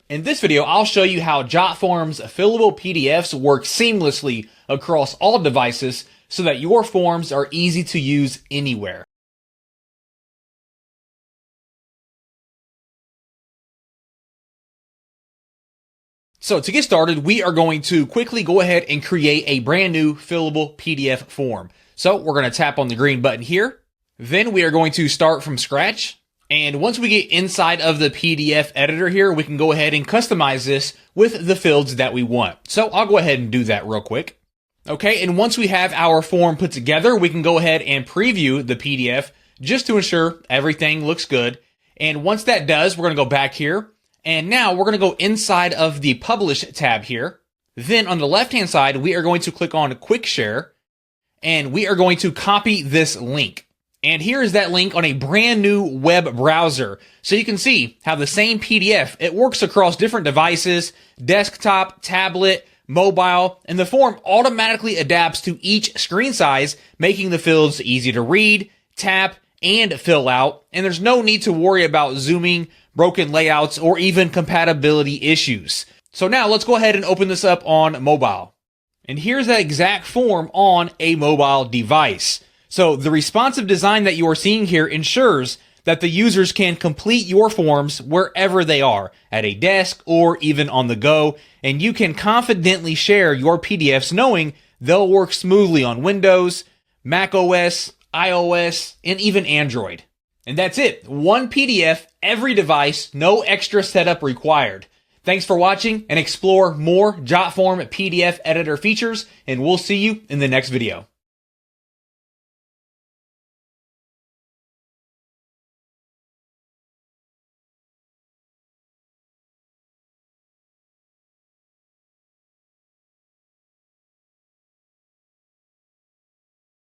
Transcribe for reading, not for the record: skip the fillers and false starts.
In this video, I'll show you how Jotform's fillable PDFs work seamlessly across all devices so that your forms are easy to use anywhere. So to get started, we are going to quickly go ahead and create a brand new fillable PDF form. So we're going to tap on the green button here. Then we are going to start from scratch. And once we get inside of the PDF editor here, we can go ahead and customize this with the fields that we want. So I'll go ahead and do that real quick. Okay, and once we have our form put together, we can go ahead and preview the PDF just to ensure everything looks good. And once that does, we're going to go back here. And now we're going to go inside of the Publish tab here. Then on the left-hand side, we are going to click on Quick Share. And we are going to copy this link. And here is that link on a brand new web browser. So you can see how the same PDF, it works across different devices, desktop, tablet, mobile, and the form automatically adapts to each screen size, making the fields easy to read, tap, and fill out. And there's no need to worry about zooming, broken layouts, or even compatibility issues. So now let's go ahead and open this up on mobile. And here's that exact form on a mobile device. So the responsive design that you are seeing here ensures that the users can complete your forms wherever they are, at a desk or even on the go, and you can confidently share your PDFs knowing they'll work smoothly on Windows, macOS, iOS, and even Android. And that's it. One PDF, every device, no extra setup required. Thanks for watching, and explore more Jotform PDF Editor features, and we'll see you in the next video.